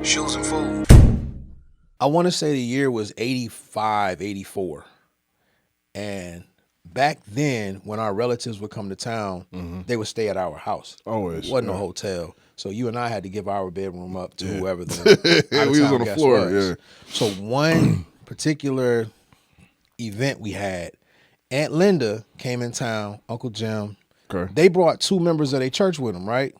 shoes and food. I want to say the year was 85, 84. And back then, when our relatives would come to town, they would stay at our house. Always. It wasn't a hotel. So you and I had to give our bedroom up to whoever the we was on the guest floor, was. yeah. So one particular event we had, Aunt Linda came in town, Uncle Jim. Okay. They brought 2 members of their church with them, right?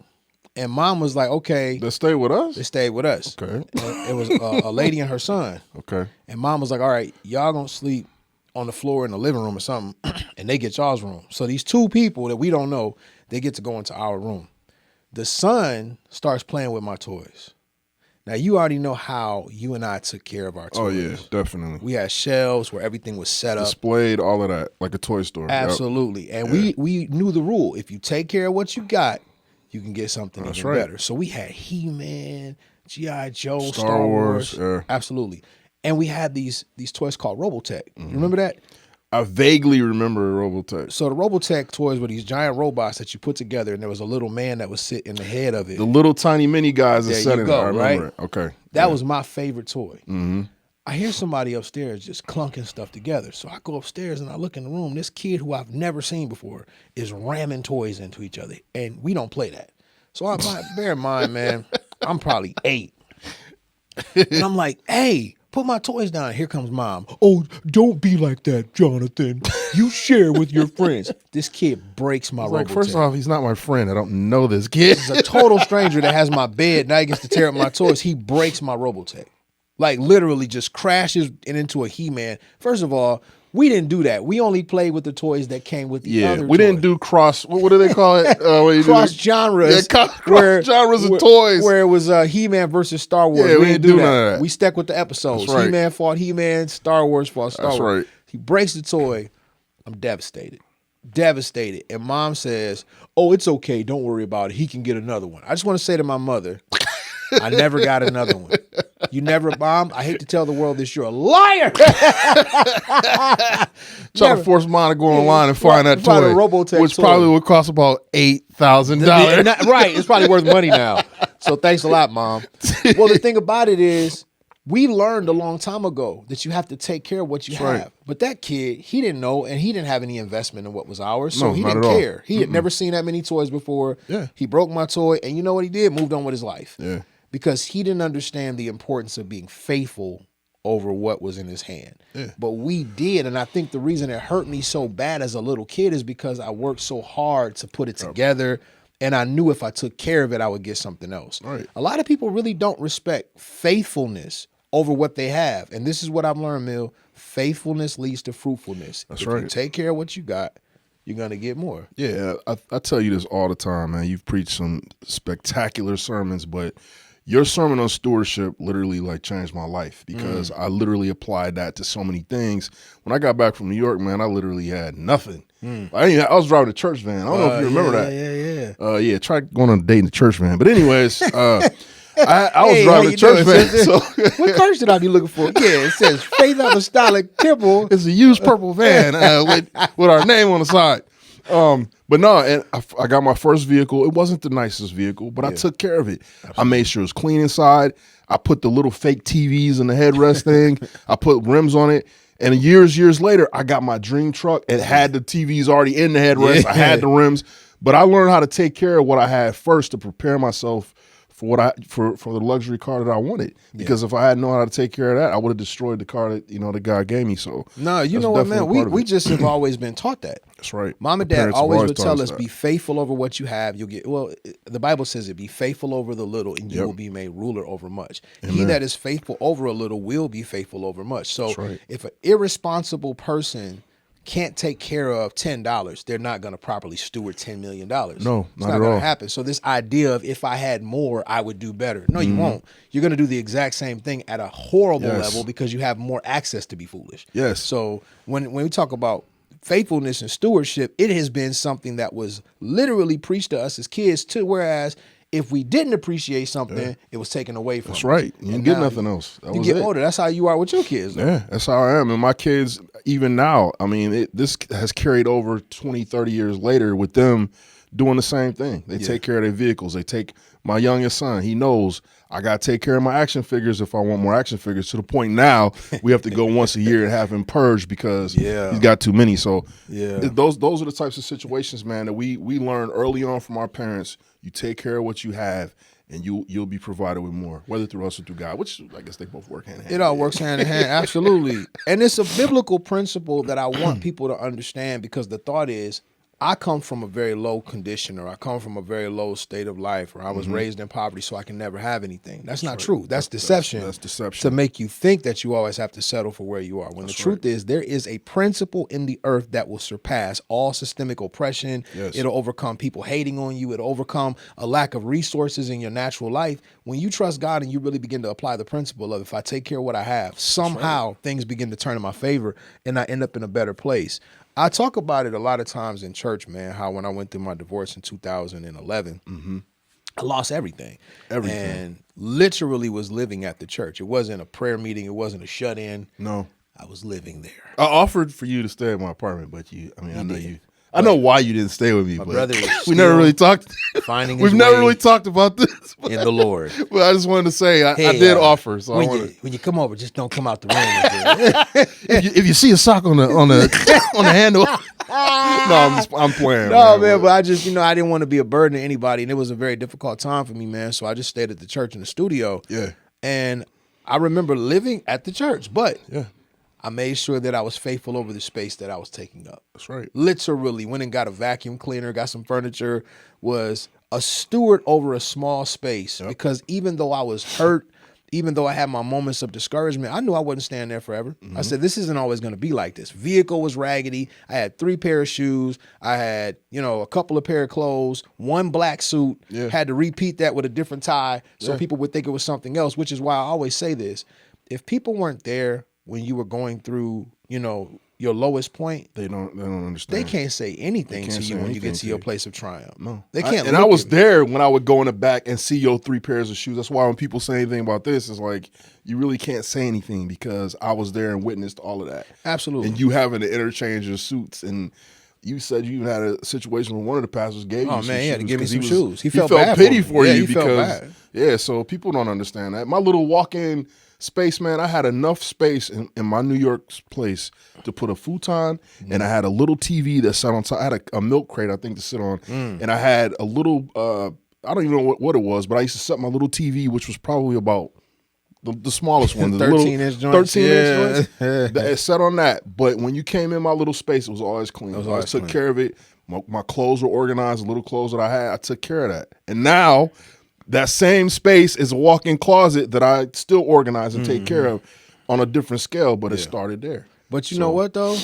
And Mom was like, okay. They stayed with us? They stayed with us. Okay. And it was a lady and her son. Okay. And Mom was like, all right, y'all gonna sleep on the floor in the living room or something, and they get y'all's room. So these 2 people that we don't know, they get to go into our room. The son starts playing with my toys. Now, you already know how you and I took care of our toys. Oh, yeah, definitely. We had shelves where everything was set up. Displayed, all of that, like a toy store. Absolutely. Yep. And we knew the rule. If you take care of what you got, you can get something even better. So we had He-Man, G.I. Joe, Star Wars. Yeah. Absolutely. And we had these toys called Robotech. You remember that? I vaguely remember Robotech. So the Robotech toys were these giant robots that you put together, and there was a little man that would sit in the head of it. The little tiny mini guys that There set you in go, it. I remember right? it. Okay. That was my favorite toy. I hear somebody upstairs just clunking stuff together. So I go upstairs and I look in the room. This kid who I've never seen before is ramming toys into each other, and we don't play that. So bear in mind, man, I'm probably 8. And I'm like, hey, put my toys down. Here comes Mom. Oh, don't be like that, Jonathan. You share with your friends. This kid breaks my Robotech. First off, he's not my friend. I don't know this kid. He's a total stranger that has my bed. Now he gets to tear up my toys. He breaks my Robotech. Like literally just crashes it into a He-Man. First of all, we didn't do that. We only played with the toys that came with the other we toys. didn't do cross. What do they call it? Cross genres. Yeah, cross genres of toys. Where it was He-Man versus Star Wars. Yeah, we didn't do none of that. We stuck with the episodes. That's right. He-Man fought He-Man. Star Wars fought Star That's Wars. right. He breaks the toy. I'm devastated. Devastated. And Mom says, oh, it's okay. Don't worry about it. He can get another one. I just want to say to my mother, I never got another one. You never, Mom, I hate to tell the world this, you're a liar. Trying to force mine to go online and find that find a toy, Robotech which toy. probably would cost about $8,000. Right. It's probably worth money now. So thanks a lot, Mom. Well, the thing about it is, we learned a long time ago that you have to take care of what you have. right. But that kid, he didn't know, and he didn't have any investment in what was ours, so No, he not didn't at all. care. He had never seen that many toys before. Yeah. He broke my toy, and you know what he did? Moved on with his life. Yeah. Because he didn't understand the importance of being faithful over what was in his hand. Yeah. But we did, and I think the reason it hurt me so bad as a little kid is because I worked so hard to put it together, and I knew if I took care of it, I would get something else. Right. A lot of people really don't respect faithfulness over what they have. And this is what I've learned, Mill. Faithfulness leads to fruitfulness. That's if right. you take care of what you got, you're going to get more. Yeah, I tell you this all the time, man. You've preached some spectacular sermons, but your sermon on stewardship literally like changed my life because I literally applied that to so many things. When I got back from New York, man, I literally had nothing. I was driving a church van. I don't know if you remember that. Yeah, try going on a date in the church van. But anyways, I was driving a church van. So What church did I be looking for? Yeah, it says Faith Apostolic Temple. it's a used purple van with our name on the side. But no, and I got my first vehicle. It wasn't the nicest vehicle, but I took care of it. Absolutely. I made sure it was clean inside. I put the little fake TVs in the headrest thing. I put rims on it. And years later, I got my dream truck. It had the TVs already in the headrest. I had the rims. But I learned how to take care of what I had first to prepare myself for for the luxury car that I wanted. Because if I hadn't known how to take care of that, I would have destroyed the car that the God gave me. So no, you know what, man? We just have always been taught that. That's right. Mom and Dad always would tell us, that. be faithful over what you have. You'll get, the Bible says it, be faithful over the little and you will be made ruler over much. Amen. He that is faithful over a little will be faithful over much. So if an irresponsible person can't take care of $10, they're not going to properly steward $10 million. No, it's not not at going all. to happen. So this idea of if I had more, I would do better. No, you won't. You're going to do the exact same thing at a horrible level because you have more access to be foolish. Yes. So when we talk about faithfulness and stewardship, it has been something that was literally preached to us as kids too, whereas if we didn't appreciate something, it was taken away from us. That's right. You didn't get nothing else. You get older. That's how you are with your kids. Though. Yeah, that's how I am. And my kids, even now, I mean, this has carried over 20, 30 years later with them doing the same thing. They take care of their vehicles. They take my youngest son. He knows I got to take care of my action figures if I want more action figures, to the point now we have to go once a year and have him purged because he's got too many. So those are the types of situations, man, that we learn early on from our parents. You take care of what you have, and you'll be provided with more, whether through us or through God, which I guess they both work hand in hand. It all works hand in hand, absolutely. And it's a biblical principle that I want people to understand, because the thought is, I come from a very low condition, or I come from a very low state of life, or I was raised in poverty, so I can never have anything. That's not true. That's deception. That's deception. To make you think that you always have to settle for where you are. When the truth is, there is a principle in the earth that will surpass all systemic oppression. It'll overcome people hating on you. It'll overcome a lack of resources in your natural life. When you trust God and you really begin to apply the principle of, if I take care of what I have, somehow things begin to turn in my favor and I end up in a better place. I talk about it a lot of times in church, man, how when I went through my divorce in 2011, I lost everything. And literally was living at the church. It wasn't a prayer meeting. It wasn't a shut-in. No. I was living there. I offered for you to stay at my apartment, but I know why you didn't stay with me. My but brother was we never really talked. We've never really talked about this in the Lord. But I just wanted to say I did offer. So when you come over, just don't come out the room. if you see a sock on the handle. No, I'm playing. No, man, but I just, I didn't want to be a burden to anybody, and it was a very difficult time for me, man. So I just stayed at the church in the studio. Yeah. And I remember living at the church, but I made sure that I was faithful over the space that I was taking up. That's right. Literally went and got a vacuum cleaner, got some furniture, was a steward over a small space, because even though I was hurt, even though I had my moments of discouragement, I knew I wasn't staying there forever. I said, this isn't always going to be like this. Vehicle was raggedy. I had 3 pair of shoes. I had, a couple of pair of clothes, 1 black suit. Had to repeat that with a different tie so people would think it was something else, which is why I always say this. If people weren't there when you were going through, your lowest point, they don't understand. They can't say anything to you when you get to your place of triumph. No, they can't. And I was there when I would go in the back and see your 3 pairs of shoes. That's why when people say anything about this, it's like you really can't say anything, because I was there and witnessed all of that. Absolutely. And you having to interchange your suits, and you said you even had a situation where one of the pastors gave you some shoes. He had to give me some shoes. He felt bad pity for you he felt bad. So people don't understand that. My little walk-in space, man, I had enough space in my New York place to put a futon, and I had a little TV that sat on top. I had a milk crate, I think, to sit on, and I had a little, I don't even know what it was, but I used to set my little TV, which was probably about the smallest one, the 13-inch joints. 13-inch joints. It sat on that. But when you came in my little space, it was always clean. I always took care of it. My clothes were organized, the little clothes that I had, I took care of that. And now that same space is a walk-in closet that I still organize and take care of on a different scale, but it started there. But you know what, though?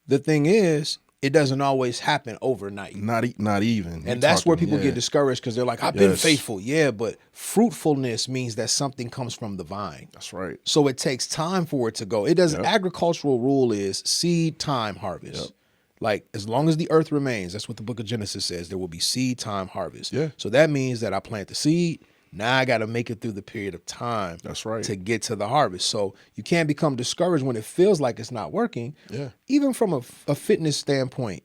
The thing is, it doesn't always happen overnight. Not even. And that's where people get discouraged, because they're like, I've been faithful. Yeah, but fruitfulness means that something comes from the vine. That's right. So it takes time for it to go. It doesn't. Agricultural rule is seed, time, harvest. Like, as long as the earth remains, that's what the book of Genesis says, there will be seed, time, harvest. So that means that I plant the seed. Now I got to make it through the period of time. That's right. To get to the harvest. So you can't become discouraged when it feels like it's not working. Even from a fitness standpoint,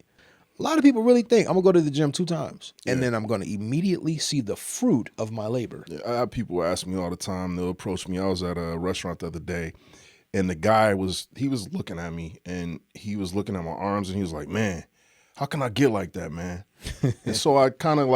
a lot of people really think I'm going to go to the gym 2 times and then I'm going to immediately see the fruit of my labor. I have people ask me all the time. They'll approach me. I was at a restaurant the other day, and the guy was looking at me, and he was looking at my arms, and he was like, man, how can I get like that, man? And so I kind of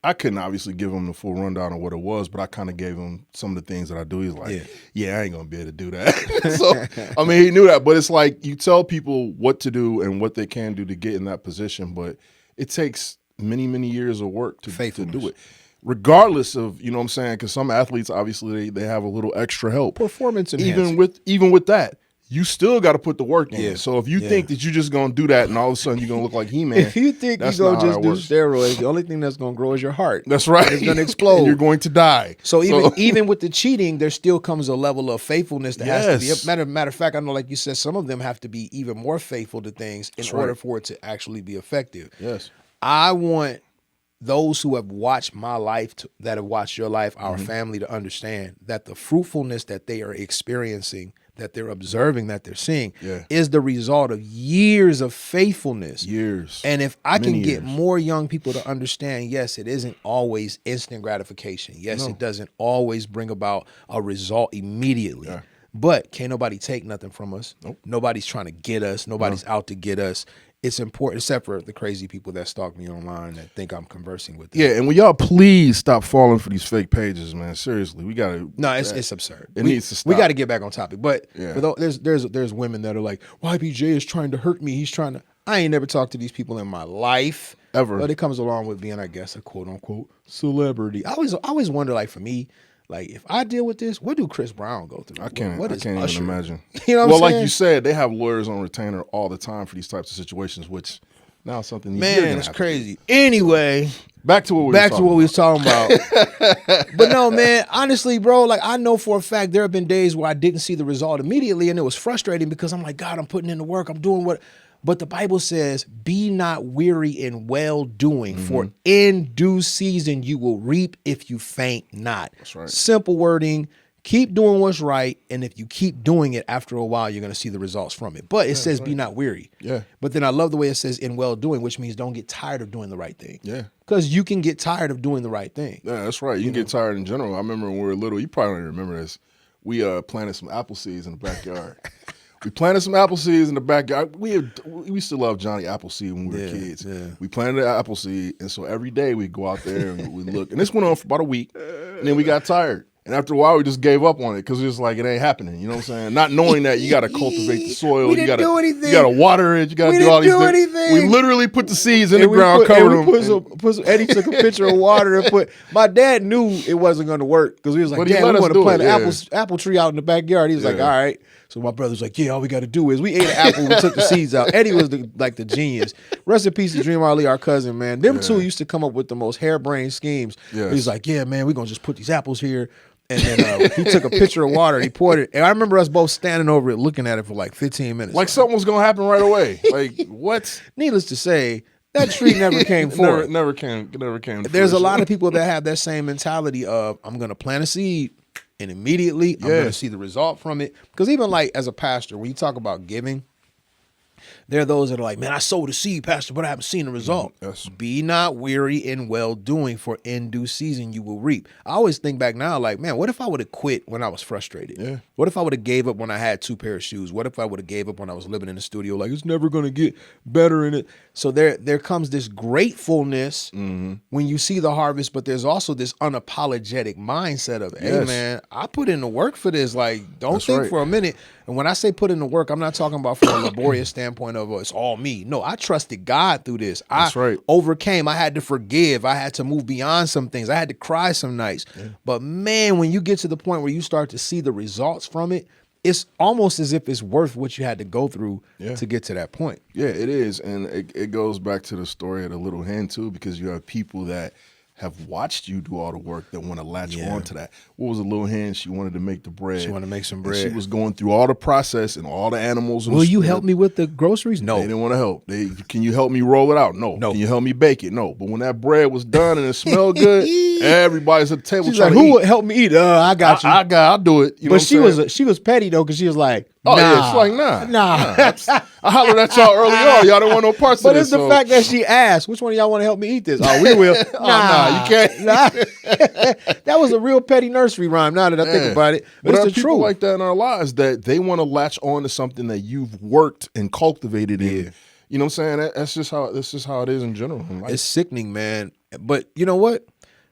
I couldn't obviously give him the full rundown of what it was, but I kind of gave him some of the things that I do. He's like, yeah, I ain't going to be able to do that. So, I mean, he knew that, but it's like you tell people what to do and what they can do to get in that position, but it takes many, many years of work to do it. Regardless of, you know what I'm saying, because some athletes, obviously, they have a little extra help. Performance enhancing. Even with that, you still got to put the work in. So if you think that you're just going to do that and all of a sudden you're going to look like He-Man. If you think you're going to just do steroids, the only thing that's going to grow is your heart. That's right. It's going to explode. And you're going to die. So even with the cheating, there still comes a level of faithfulness that has to be. Matter of fact, I know, like you said, some of them have to be even more faithful to things in order for it to actually be effective. I want those who have watched my life, that have watched your life, our family, to understand that the fruitfulness that they are experiencing that they're observing, that they're seeing, Yeah. is the result of years of faithfulness. Years. And if I can Many get years. more young people to understand, yes, it isn't always instant gratification. Yes, it doesn't always bring about a result immediately. Yeah. But can't nobody take nothing from us. Nope. Nobody's trying to get us. Nobody's out to get us. It's important, except for the crazy people that stalk me online that think I'm conversing with them. Yeah, and will y'all please stop falling for these fake pages, man? Seriously, we gotta. No, it's absurd. It needs to stop. We got to get back on topic. But Yeah. for there's women that are like, YBJ is trying to hurt me. He's trying to. I ain't never talked to these people in my life Ever. But it comes along with being, I guess, a quote unquote celebrity. I always wonder, like, for me, like, if I deal with this, what do Chris Brown go through? I can't Usher? even imagine. You know what I'm well, like saying? you said, they have lawyers on retainer all the time for these types of situations, which now something you're Man, gonna it's have to crazy. Anyway, back to what we was talking about. But no, man, honestly, bro, like, I know for a fact there have been days where I didn't see the result immediately, and it was frustrating because I'm like, God, I'm putting in the work, I'm doing what. But the Bible says, be not weary in well-doing, for in due season you will reap if you faint not. That's right. Simple wording. Keep doing what's right, and if you keep doing it, after a while, you're going to see the results from it. But it says, be not weary. Yeah. But then I love the way it says in well-doing, which means don't get tired of doing the right thing. Yeah. Because you can get tired of doing the right thing. Yeah, that's right. You can get tired in general. I remember when we were little, you probably don't even remember this. We planted some apple seeds in the backyard. We planted some apple seeds in the backyard. We used to love Johnny Appleseed when we were kids. Yeah. We planted an apple seed, and so every day we'd go out there and we'd look. And this went on for about a week, and then we got tired. And after a while, we just gave up on it because it was like, it ain't happening. You know what I'm saying? Not knowing that you got to cultivate the soil. We didn't do anything. You got to water it. You got to We do all these didn't do things. anything. We literally put the seeds in And the ground, covered them. Eddie took a picture of water and put. My dad knew it wasn't going to work because he was like, But he "Dad, let we us want to do plant it, an yeah. apple tree out in the backyard." He was like, Yeah. "All right." So my brother's like, "Yeah, all we got to do is we ate an apple, we took the seeds out." Eddie was the genius. Rest in peace to Dream Ali, our cousin, man. Them two used to come up with the most harebrained schemes. Yes. He's like, "Yeah, man, we're gonna just put these apples here." And then he took a picture of water, he poured it, and I remember us both standing over it, looking at it for like 15 minutes. Like something was going to happen right away. Like, what? Needless to say, that tree never came forth. Never came to There's a fruition. lot of people that have that same mentality of, I'm going to plant a seed and immediately I'm going to see the result from it. Because even like as a pastor, when you talk about giving, there are those that are like, man, I sowed a seed, pastor, but I haven't seen the result. Yes. Be not weary in well-doing, for in due season you will reap. I always think back now, like, man, what if I would have quit when I was frustrated? Yeah. What if I would have gave up when I had 2 pair of shoes? What if I would have gave up when I was living in the studio? Like, it's never going to get better in it. So there comes this gratefulness when you see the harvest, but there's also this unapologetic mindset of, hey, Yes. man, I put in the work for this. Like, don't That's think right. for a minute. And when I say put in the work, I'm not talking about from a laborious standpoint of, it's all me. No, I trusted God through this. That's right. Overcame. I had to forgive. I had to move beyond some things. I had to cry some nights. But man, when you get to the point where you start to see the results from it, it's almost as if it's worth what you had to go through to get to that point. Yeah, it is. And it goes back to the story of the little hen, too, because you have people that have watched you do all the work that want to latch on to that. What was a little hen? She wanted to make the bread. She wanted to make some And bread. she was going through all the process and all the animals. And Will you help me with the groceries? They No. didn't want to help. Can you help me roll it out? No. No. Can you help me bake it? No. But when that bread was done and it smelled good, everybody's at the table She's trying like, to who eat. would help me eat? I got you. I'll do it. You know But what she was petty though, because she was like, Oh, nah, yeah, she's like, nah. nah. I hollered at y'all early on. Y'all don't want no parts But of it's this. the so- fact that she asked, which one of y'all want to help me eat this? Oh, we will. nah, you can't. Nah. That was a real petty nursery rhyme now that I think Yeah. about it. But But there it's are the people truth. like that in our lives that they want to latch on to something that you've worked and cultivated in. You know what I'm saying? That's just how it is in general. in life. It's sickening, man. But you know what?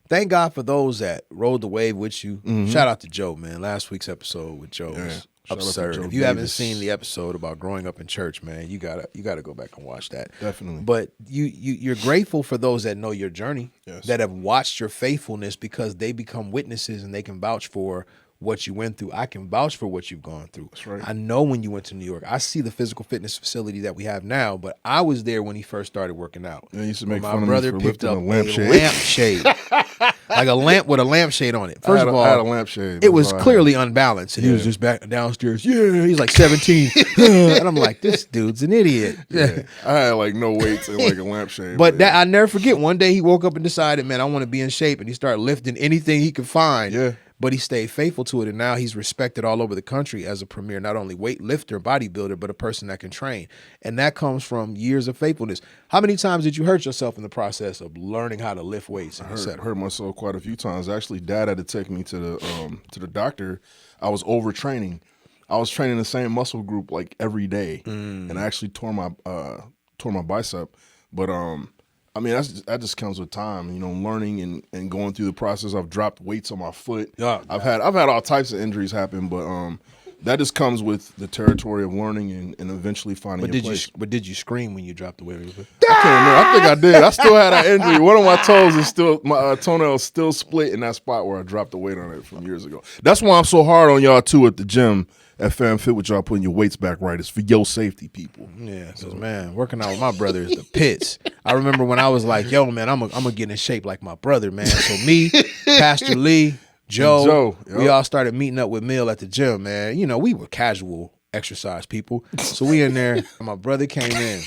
Thank God for those that rode the wave with you. Shout out to Joe, man. Last week's episode with Joe was Shout out to absurd. Joe If you haven't Davis. seen the episode about growing up in church, man, you gotta go back and watch that. Definitely. But you're grateful for those that know your journey, Yes. that have watched your faithfulness, because they become witnesses and they can vouch for what you went through. I can vouch for what you've gone through. That's right. I know when you went to New York. I see the physical fitness facility that we have now, but I was there when he first started working out. Yeah, he used to When make my fun of me brother for picked lifting up a lampshade. lampshade. Like a lamp with a lampshade on it. First of all, I had a lampshade. it was That's all I clearly unbalanced, and he was just back downstairs. Yeah, he's like 17, and I'm like, this dude's an idiot. had. I had like no weights and like a lampshade. But that I never forget. One day he woke up and decided, man, I want to be in shape, and he started lifting anything he could find. Yeah. but he stayed faithful to it, and now he's respected all over the country as a premier, not only weightlifter, bodybuilder, but a person that can train. And that comes from years of faithfulness. How many times did you hurt yourself in the process of learning how to lift weights? I hurt myself quite a few times. Actually, Dad had to take me to the doctor. I was overtraining. I was training the same muscle group like every day, and I actually tore my bicep. But I mean, that just comes with time, you know, learning and going through the process. I've dropped weights on my foot. Yeah. I've had all types of injuries happen, but that just comes with the territory of learning and eventually finding your place. But did you scream when you dropped the weight? I can't remember. I think I did. I still had that injury. One of my toes is still, my toenail is still split in that spot where I dropped the weight on it from years ago. That's why I'm so hard on y'all too at the gym. At Fam Fit with y'all putting your weights back right. It's for your safety, people. Yeah, because, man, working out with my brother is the pits. I remember when I was like, yo, man, I'm gonna get in shape like my brother, man. So me, Pastor Lee, Joe, we all started meeting up with Mill at the gym, man. You know, we were casual exercise people. So we in there, and my brother came in.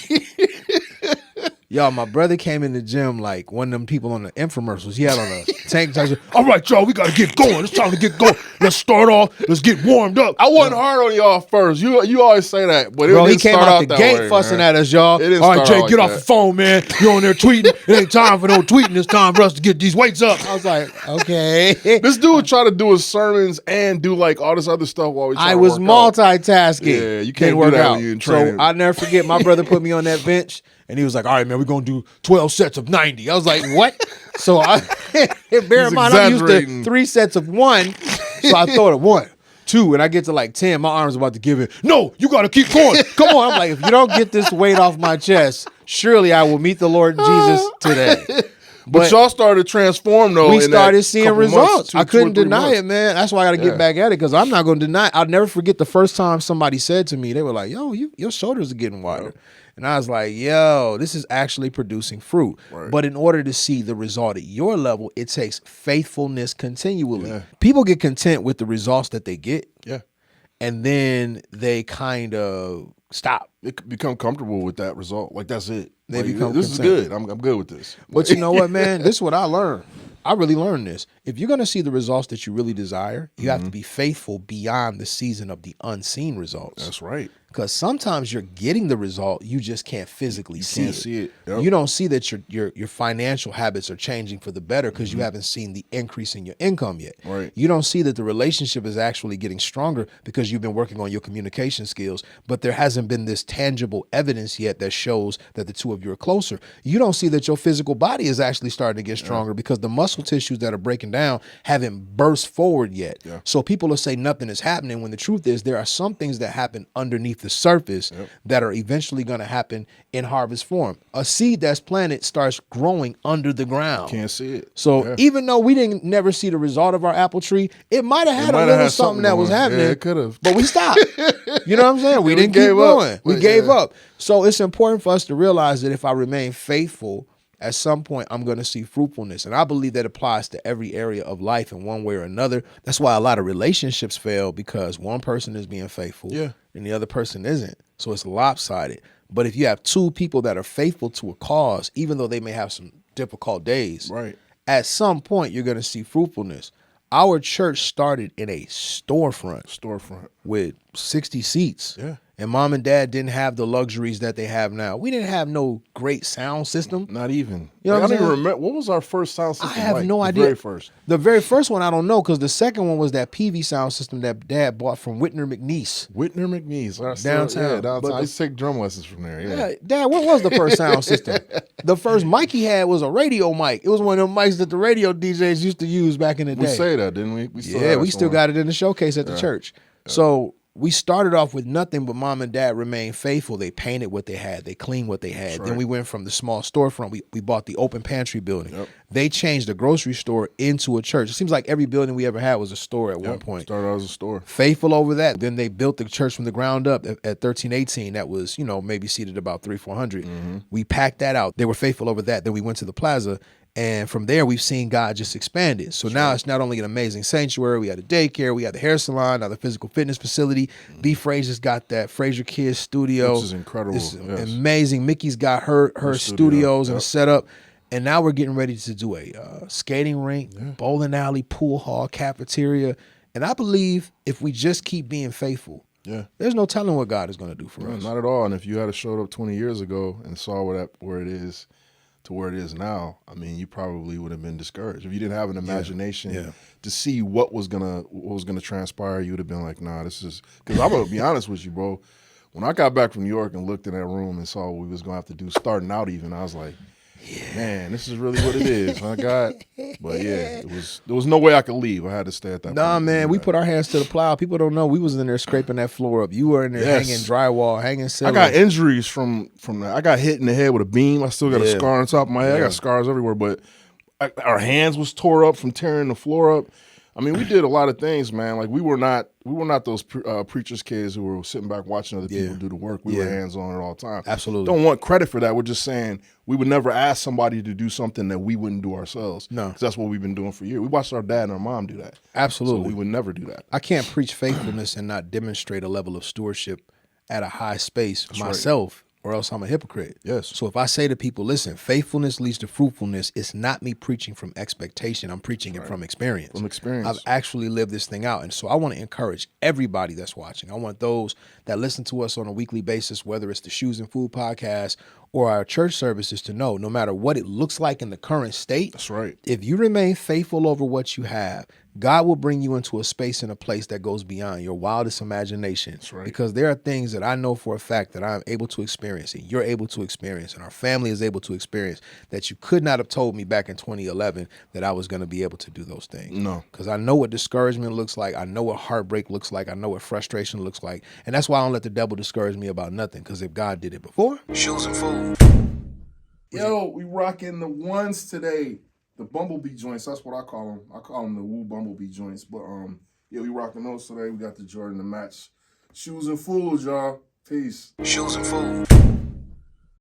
Y'all, my brother came in the gym like one of them people on the infomercials. He had on a tank top. All right, y'all, we got to get going. It's time to get going. Let's start off. Let's get warmed up. I wasn't hard on y'all first. You always say that, but he came out the gate fussing at us, y'all. All right, Jay, get off the phone, man. You're on there tweeting. It ain't time for no tweeting. It's time for us to get these weights up. I was like, okay. This dude tried to do his sermons and do like all this other stuff while we trying I to was work out. multitasking. Yeah, you can't work out when you're in training. So I never forget, my brother put me on that bench. And he was like, all right, man, we're going to do 12 sets of 90. I was like, what? So bear in mind, I'm used to 3 sets of 1. So I thought of 1, 2, and I get to like 10. My arm's about to give in. No, you got to keep going. Come on. I'm like, if you don't get this weight off my chest, surely I will meet the Lord Jesus today. But y'all started to transform, though. We started seeing results. Months, I couldn't deny months. it, man. That's why I got to get back at it, because I'm not going to deny it. I'll never forget the first time somebody said to me, they were like, yo, your shoulders are getting wider. And I was like, yo, this is actually producing fruit. Right. But in order to see the result at your level, it takes faithfulness continually. Yeah. People get content with the results that they get. Yeah. And then they kind of stop. They become comfortable with that result. Like, that's it. They like, become this content. is good. I'm good with this. But you know what, man? This is what I learned. I really learned this. If you're going to see the results that you really desire, you have to be faithful beyond the season of the unseen results. That's right. Because sometimes you're getting the result, you just can't physically see it. Yep. You don't see that your financial habits are changing for the better because you haven't seen the increase in your income yet. Right. You don't see that the relationship is actually getting stronger because you've been working on your communication skills, but there hasn't been this tangible evidence yet that shows that the two of you are closer. You don't see that your physical body is actually starting to get stronger because the muscle tissues that are breaking down haven't burst forward yet. Yeah. So people will say nothing is happening when the truth is there are some things that happen underneath the surface that are eventually going to happen in harvest form. A seed that's planted starts growing under the ground. Can't see it. So even though we didn't never see the result of our apple tree, it might have had a little something that was happening. Yeah, it could have. But we stopped. You know what I'm saying? We didn't keep going. We gave up. So it's important for us to realize that if I remain faithful, at some point I'm going to see fruitfulness. And I believe that applies to every area of life in one way or another. That's why a lot of relationships fail, because one person is being faithful and the other person isn't. So it's lopsided. But if you have two people that are faithful to a cause, even though they may have some difficult days, at some point you're going to see fruitfulness. Our church started in a storefront with 60 seats. Yeah. And mom and dad didn't have the luxuries that they have now. We didn't have no great sound system. Not even. You know I don't even remember. What was our first sound system? I have no idea. The very first. The very first one, I don't know, because the second one was that PV sound system that dad bought from Whitner McNeese. Downtown. Yeah, downtown. I used to take drum lessons from there. Yeah. Dad, what was the first sound system? The first mic he had was a radio mic. It was one of them mics that the radio DJs used to use back in the day. We say that, didn't we? We still got it in the showcase at the church. Yeah. So we started off with nothing, but mom and dad remained faithful. They painted what they had. They cleaned what they had. Then we went from the small storefront. We bought the open pantry building. Yep. They changed the grocery store into a church. It seems like every building we ever had was a store at one point. Started out as a store. Faithful over that. Then they built the church from the ground up at 1318. That was, maybe seated about 300-400. Mm-hmm. We packed that out. They were faithful over that. Then we went to the plaza. And from there, we've seen God just expand it. So now it's not only an amazing sanctuary, we had a daycare, we had the hair salon, now the physical fitness facility. B. Frazier's got that Frazier Kids studio. Which is incredible. It's amazing. Mickey's got her studios and a setup. And now we're getting ready to do a skating rink, bowling alley, pool hall, cafeteria. And I believe if we just keep being faithful, there's no telling what God is going to do for us. Not at all. And if you had showed up 20 years ago and saw where it is to where it is now, I mean, you probably would have been discouraged. If you didn't have an imagination to see what was gonna transpire, you would have been like, nah, this is, because I'm gonna be honest with you, bro. When I got back from New York and looked in that room and saw what we was gonna have to do starting out, even, I was like, man, this is really what it is, my God. But yeah, there was no way I could leave. I had to stay at that Nah, point. man, we put our hands to the plow. People don't know we was in there scraping that floor up. You were in there hanging drywall, hanging ceiling. I got injuries from that. I got hit in the head with a beam. I still got a scar on top of my head. I got scars everywhere, but our hands was tore up from tearing the floor up. I mean, we did a lot of things, man. Like we were not those preachers' kids who were sitting back watching other people do the work. We were hands on it all the time. Absolutely. Don't want credit for that. We're just saying we would never ask somebody to do something that we wouldn't do ourselves. No, because that's what we've been doing for years. We watched our dad and our mom do that. Absolutely. So we would never do that. I can't preach faithfulness and not demonstrate a level of stewardship at a high space myself. Or else I'm a hypocrite. Yes. So if I say to people, listen, faithfulness leads to fruitfulness, it's not me preaching from expectation. I'm preaching it from experience. From experience. I've actually lived this thing out. And so I want to encourage everybody that's watching. I want those that listen to us on a weekly basis, whether it's the Shoes and Food podcast or our church services, to know no matter what it looks like in the current state, that's right. If you remain faithful over what you have, God will bring you into a space and a place that goes beyond your wildest imagination. That's right. Because there are things that I know for a fact that I'm able to experience, and you're able to experience, and our family is able to experience, that you could not have told me back in 2011 that I was going to be able to do those things. No. Because I know what discouragement looks like. I know what heartbreak looks like. I know what frustration looks like. And that's why I don't let the devil discourage me about nothing. Because if God did it before, Shoes and Food. Yo, we rocking the ones today. The bumblebee joints, that's what I call them. I call them the Woo Bumblebee joints. But yeah, we rocking those today. We got the Jordan to match. Shoes and Fools, y'all. Peace. Shoes and Food.